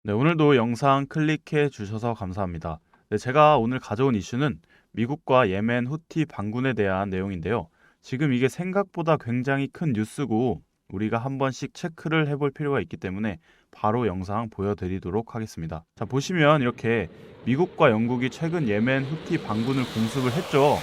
네, 오늘도 영상 클릭해 주셔서 감사합니다. 네, 제가 오늘 가져온 이슈는 미국과 예멘 후티 반군에 대한 내용인데요. 지금 이게 생각보다 굉장히 큰 뉴스고 우리가 한 번씩 체크를 해볼 필요가 있기 때문에 바로 영상 보여드리도록 하겠습니다. 자, 보시면 이렇게 미국과 영국이 최근 예멘 후티 반군을 공습을 했죠.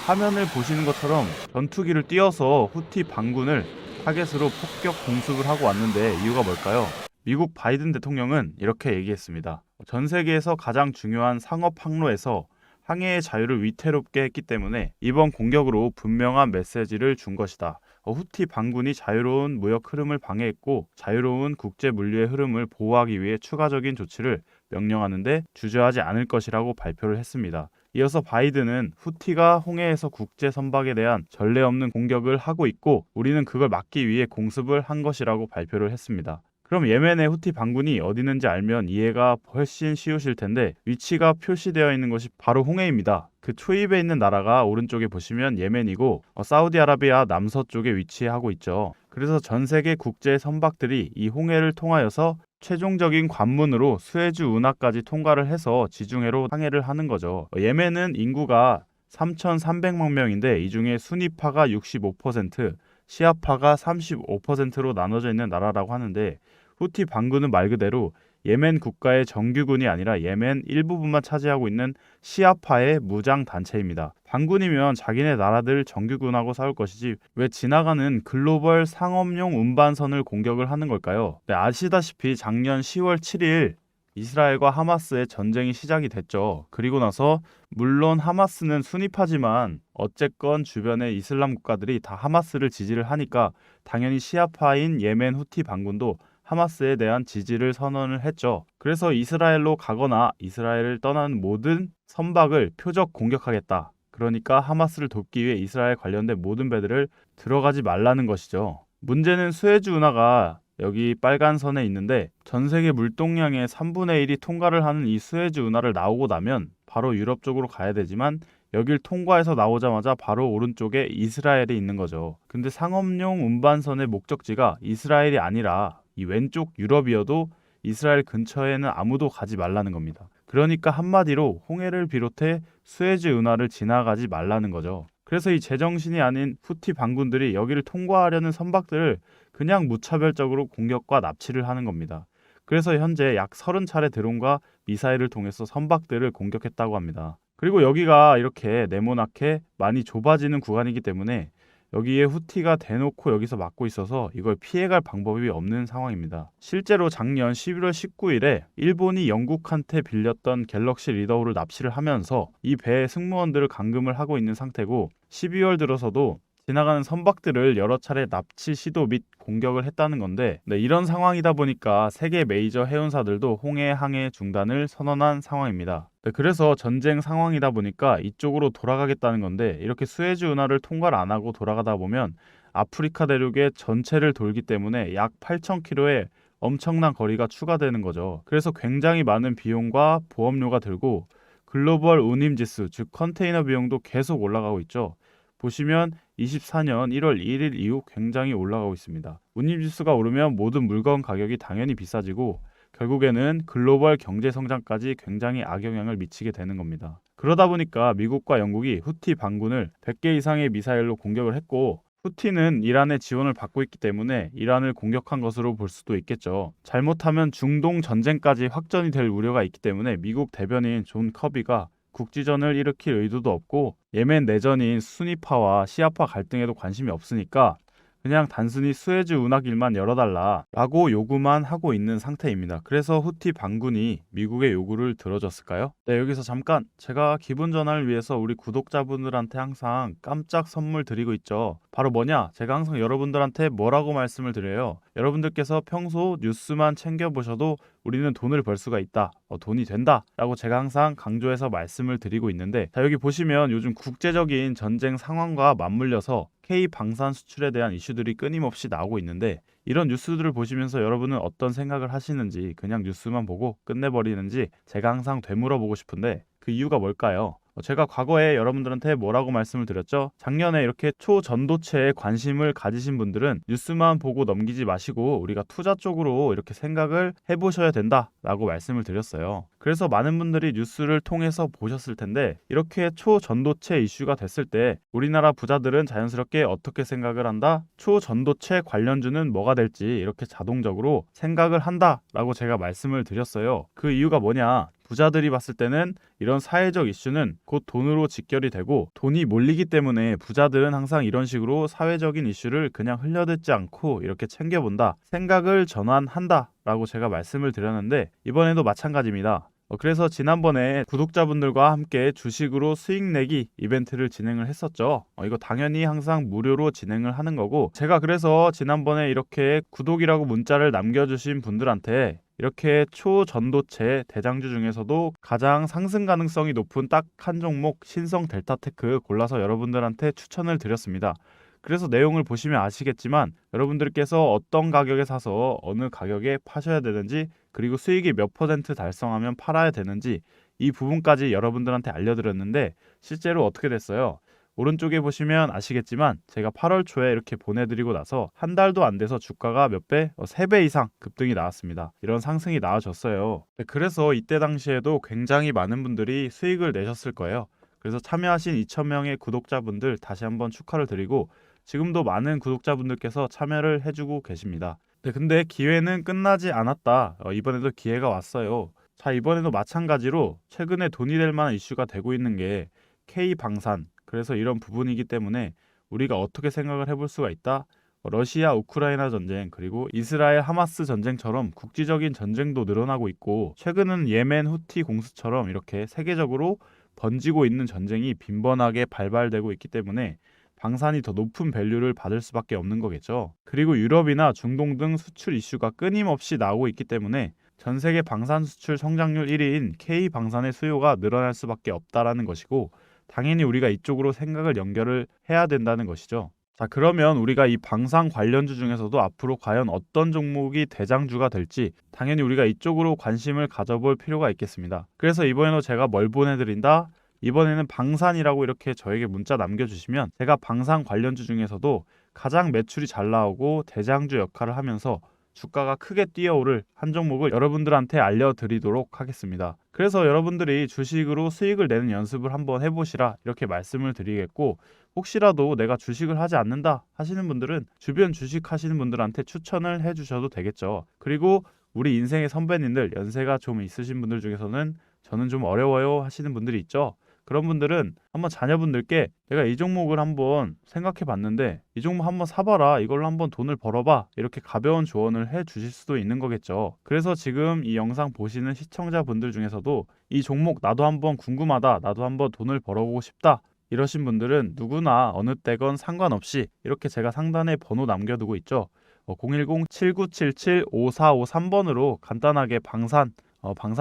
화면을 보시는 것처럼 전투기를 띄워서 후티 반군을 타겟으로 폭격 공습을 하고 왔는데 이유가 뭘까요? 미국 바이든 대통령은 이렇게 얘기했습니다. 전 세계에서 가장 중요한 상업 항로에서 항해의 자유를 위태롭게 했기 때문에 이번 공격으로 분명한 메시지를 준 것이다. 후티 반군이 자유로운 무역 흐름을 방해했고 자유로운 국제 물류의 흐름을 보호하기 위해 추가적인 조치를 명령하는데 주저하지 않을 것이라고 발표를 했습니다. 이어서 바이든은 후티가 홍해에서 국제 선박에 대한 전례 없는 공격을 하고 있고 우리는 그걸 막기 위해 공습을 한 것이라고 발표를 했습니다. 그럼 예멘의 후티 반군이 어디 있는지 알면 이해가 훨씬 쉬우실 텐데 위치가 표시되어 있는 것이 바로 홍해입니다. 그 초입에 있는 나라가 오른쪽에 보시면 예멘이고 사우디아라비아 남서쪽에 위치하고 있죠. 그래서 전 세계 국제 선박들이 이 홍해를 통하여서 최종적인 관문으로 스에즈 운하까지 통과를 해서 지중해로 항해를 하는 거죠. 예멘은 인구가 3,300만 명인데 이 중에 수니파가 65%, 시아파가 35%로 나눠져 있는 나라라고 하는데 후티 반군은 말 그대로 예멘 국가의 정규군이 아니라 예멘 일부분만 차지하고 있는 시아파의 무장 단체입니다. 반군이면 자기네 나라들 정규군하고 싸울 것이지 왜 지나가는 글로벌 상업용 운반선을 공격을 하는 걸까요? 네, 아시다시피 작년 10월 7일 이스라엘과 하마스의 전쟁이 시작이 됐죠. 그리고 나서 물론 하마스는 순위파지만 어쨌건 주변의 이슬람 국가들이 다 하마스를 지지를 하니까 당연히 시아파인 예멘 후티 반군도 하마스에 대한 지지를 선언을 했죠. 그래서 이스라엘로 가거나 이스라엘을 떠나는 모든 선박을 표적 공격하겠다. 그러니까 하마스를 돕기 위해 이스라엘 관련된 모든 배들을 들어가지 말라는 것이죠. 문제는 스에즈 운하가 여기 빨간 선에 있는데 전 세계 물동량의 3분의 1이 통과를 하는 이 스에즈 운하를 나오고 나면 바로 유럽 쪽으로 가야 되지만 여길 통과해서 나오자마자 바로 오른쪽에 이스라엘이 있는 거죠. 근데 상업용 운반선의 목적지가 이스라엘이 아니라 이 왼쪽 유럽이어도 이스라엘 근처에는 아무도 가지 말라는 겁니다. 그러니까 한마디로 홍해를 비롯해 수에즈 운하를 지나가지 말라는 거죠. 그래서 이 제정신이 아닌 후티 반군들이 여기를 통과하려는 선박들을 그냥 무차별적으로 공격과 납치를 하는 겁니다. 그래서 현재 약 30차례 드론과 미사일을 통해서 선박들을 공격했다고 합니다. 그리고 여기가 이렇게 네모나게 많이 좁아지는 구간이기 때문에 여기에 후티가 대놓고 여기서 막고 있어서 이걸 피해갈 방법이 없는 상황입니다. 실제로 작년 11월 19일에 일본이 영국한테 빌렸던 갤럭시 리더호를 납치를 하면서 이 배의 승무원들을 감금을 하고 있는 상태고 12월 들어서도 지나가는 선박들을 여러 차례 납치 시도 및 공격을 했다는 건데 이런 상황이다 보니까 세계 메이저 해운사들도 홍해 항해 중단을 선언한 상황입니다. 그래서 전쟁 상황이다 보니까 이쪽으로 돌아가겠다는 건데 이렇게 수에즈 운하를 통과를 안 하고 돌아가다 보면 아프리카 대륙의 전체를 돌기 때문에 약 8,000km의 엄청난 거리가 추가되는 거죠. 그래서 굉장히 많은 비용과 보험료가 들고 글로벌 운임지수 즉 컨테이너 비용도 계속 올라가고 있죠. 보시면 24년 1월 1일 이후 굉장히 올라가고 있습니다. 운임지수가 오르면 모든 물건 가격이 당연히 비싸지고 결국에는 글로벌 경제 성장까지 굉장히 악영향을 미치게 되는 겁니다. 그러다 보니까 미국과 영국이 후티 반군을 100개 이상의 미사일로 공격을 했고 후티는 이란의 지원을 받고 있기 때문에 이란을 공격한 것으로 볼 수도 있겠죠. 잘못하면 중동 전쟁까지 확전이 될 우려가 있기 때문에 미국 대변인 존 커비가 국지전을 일으킬 의도도 없고 예멘 내전인 수니파와 시아파 갈등에도 관심이 없으니까 그냥 단순히 수에즈 운하길만 열어달라라고 요구만 하고 있는 상태입니다. 그래서 후티 반군이 미국의 요구를 들어줬을까요? 네, 여기서 잠깐 제가 기분 전환을 위해서 우리 구독자분들한테 항상 깜짝 선물 드리고 있죠. 바로 뭐냐? 제가 항상 여러분들한테 뭐라고 말씀을 드려요? 여러분들께서 평소 뉴스만 챙겨보셔도 우리는 돈을 벌 수가 있다. 돈이 된다. 라고 제가 항상 강조해서 말씀을 드리고 있는데 자, 여기 보시면 요즘 국제적인 전쟁 상황과 맞물려서 K 방산 수출에 대한 이슈들이 끊임없이 나오고 있는데 이런 뉴스들을 보시면서 여러분은 어떤 생각을 하시는지 그냥 뉴스만 보고 끝내버리는지 제가 항상 되물어보고 싶은데 그 이유가 뭘까요? 제가 과거에 여러분들한테 뭐라고 말씀을 드렸죠? 작년에 이렇게 초전도체에 관심을 가지신 분들은 뉴스만 보고 넘기지 마시고 우리가 투자 쪽으로 이렇게 생각을 해보셔야 된다라고 말씀을 드렸어요. 그래서 많은 분들이 뉴스를 통해서 보셨을 텐데 이렇게 초전도체 이슈가 됐을 때 우리나라 부자들은 자연스럽게 어떻게 생각을 한다? 초전도체 관련주는 뭐가 될지 이렇게 자동적으로 생각을 한다라고 제가 말씀을 드렸어요. 그 이유가 뭐냐? 부자들이 봤을 때는 이런 사회적 이슈는 곧 돈으로 직결이 되고 돈이 몰리기 때문에 부자들은 항상 이런 식으로 사회적인 이슈를 그냥 흘려듣지 않고 이렇게 챙겨본다. 생각을 전환한다라고 제가 말씀을 드렸는데 이번에도 마찬가지입니다. 그래서 지난번에 구독자분들과 함께 주식으로 수익 내기 이벤트를 진행을 했었죠. 이거 당연히 항상 무료로 진행을 하는 거고 제가 그래서 지난번에 이렇게 구독이라고 문자를 남겨주신 분들한테 이렇게 초전도체 대장주 중에서도 가장 상승 가능성이 높은 딱 한 종목 신성 델타테크 골라서 여러분들한테 추천을 드렸습니다. 그래서 내용을 보시면 아시겠지만 여러분들께서 어떤 가격에 사서 어느 가격에 파셔야 되는지 그리고 수익이 몇 퍼센트 달성하면 팔아야 되는지 이 부분까지 여러분들한테 알려드렸는데 실제로 어떻게 됐어요? 오른쪽에 보시면 아시겠지만 제가 8월 초에 이렇게 보내드리고 나서 한 달도 안 돼서 주가가 몇 배? 3배 이상 급등이 나왔습니다. 이런 상승이 나와줬어요. 그래서 이때 당시에도 굉장히 많은 분들이 수익을 내셨을 거예요. 그래서 참여하신 2,000명의 구독자분들 다시 한번 축하를 드리고 지금도 많은 구독자분들께서 참여를 해주고 계십니다. 근데 기회는 끝나지 않았다. 이번에도 기회가 왔어요. 자, 이번에도 마찬가지로 최근에 돈이 될 만한 이슈가 되고 있는 게 K방산. 그래서 이런 부분이기 때문에 우리가 어떻게 생각을 해볼 수가 있다. 러시아 우크라이나 전쟁 그리고 이스라엘 하마스 전쟁처럼 국지적인 전쟁도 늘어나고 있고 최근은 예멘 후티 공수처럼 이렇게 세계적으로 번지고 있는 전쟁이 빈번하게 발발되고 있기 때문에 방산이 더 높은 밸류를 받을 수밖에 없는 거겠죠. 그리고 유럽이나 중동 등 수출 이슈가 끊임없이 나오고 있기 때문에 전 세계 방산 수출 성장률 1위인 K방산의 수요가 늘어날 수밖에 없다라는 것이고 당연히 우리가 이쪽으로 생각을 연결을 해야 된다는 것이죠. 자, 그러면 우리가 이 방산 관련주 중에서도 앞으로 과연 어떤 종목이 대장주가 될지 당연히 우리가 이쪽으로 관심을 가져볼 필요가 있겠습니다. 그래서 이번에도 제가 뭘 보내드린다? 이번에는 방산이라고 이렇게 저에게 문자 남겨주시면 제가 방산 관련주 중에서도 가장 매출이 잘 나오고 대장주 역할을 하면서 주가가 크게 뛰어오를 한 종목을 여러분들한테 알려드리도록 하겠습니다. 그래서 여러분들이 주식으로 수익을 내는 연습을 한번 해보시라 이렇게 말씀을 드리겠고 혹시라도 내가 주식을 하지 않는다 하시는 분들은 주변 주식 하시는 분들한테 추천을 해주셔도 되겠죠. 그리고 우리 인생의 선배님들 연세가 좀 있으신 분들 중에서는 저는 좀 어려워요 하시는 분들이 있죠. 그런 분들은 한번 자녀분들께 내가 이 종목을 한번 생각해 봤는데 이 종목 한번 사봐라 이걸로 한번 돈을 벌어봐 이렇게 가벼운 조언을 해 주실 수도 있는 거겠죠. 그래서 지금 이 영상 보시는 시청자분들 중에서도 이 종목 나도 한번 궁금하다 나도 한번 돈을 벌어보고 싶다 이러신 분들은 누구나 어느 때건 상관없이 이렇게 제가 상단에 번호 남겨두고 있죠. 010-7977-5453번으로 간단하게 방산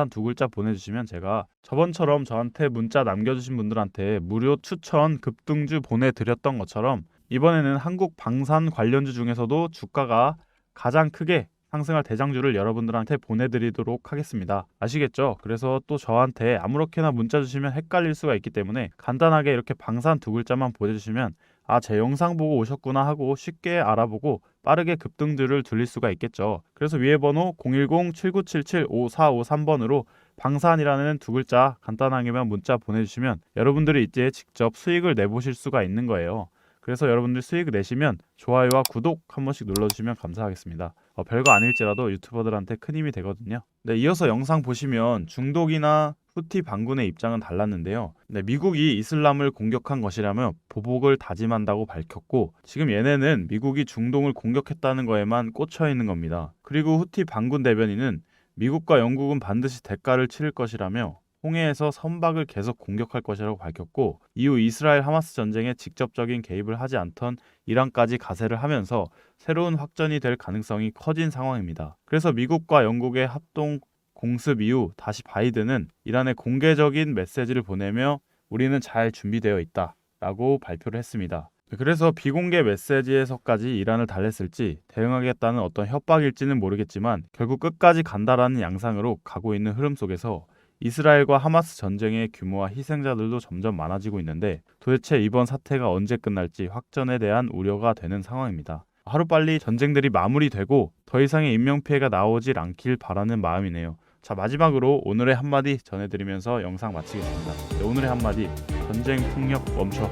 두 글자 보내주시면 제가 저번처럼 저한테 문자 남겨주신 분들한테 무료 추천 급등주 보내드렸던 것처럼 이번에는 한국 방산 관련주 중에서도 주가가 가장 크게 상승할 대장주를 여러분들한테 보내드리도록 하겠습니다. 아시겠죠? 그래서 또 저한테 아무렇게나 문자 주시면 헷갈릴 수가 있기 때문에 간단하게 이렇게 방산 두 글자만 보내주시면 제 영상 보고 오셨구나 하고 쉽게 알아보고 빠르게 급등들을 들릴 수가 있겠죠. 그래서 위에 번호 010-7977-5453번으로 방산이라는 두 글자 간단하게만 문자 보내주시면 여러분들이 이제 직접 수익을 내보실 수가 있는 거예요. 그래서 여러분들 수익을 내시면 좋아요와 구독 한 번씩 눌러주시면 감사하겠습니다. 별거 아닐지라도 유튜버들한테 큰 힘이 되거든요. 네, 이어서 영상 보시면 중독이나 후티 반군의 입장은 달랐는데요. 네, 미국이 이슬람을 공격한 것이라며 보복을 다짐한다고 밝혔고 지금 얘네는 미국이 중동을 공격했다는 거에만 꽂혀 있는 겁니다. 그리고 후티 반군 대변인은 미국과 영국은 반드시 대가를 치를 것이라며 홍해에서 선박을 계속 공격할 것이라고 밝혔고 이후 이스라엘 하마스 전쟁에 직접적인 개입을 하지 않던 이란까지 가세를 하면서 새로운 확전이 될 가능성이 커진 상황입니다. 그래서 미국과 영국의 합동 공습 이후 다시 바이든은 이란에 공개적인 메시지를 보내며 우리는 잘 준비되어 있다 라고 발표를 했습니다. 그래서 비공개 메시지에서까지 이란을 달랬을지 대응하겠다는 어떤 협박일지는 모르겠지만 결국 끝까지 간다라는 양상으로 가고 있는 흐름 속에서 이스라엘과 하마스 전쟁의 규모와 희생자들도 점점 많아지고 있는데 도대체 이번 사태가 언제 끝날지 확전에 대한 우려가 되는 상황입니다. 하루빨리 전쟁들이 마무리되고 더 이상의 인명피해가 나오질 않길 바라는 마음이네요. 자, 마지막으로 오늘의 한마디 전해드리면서 영상 마치겠습니다. 네, 오늘의 한마디, 전쟁 폭력 멈춰.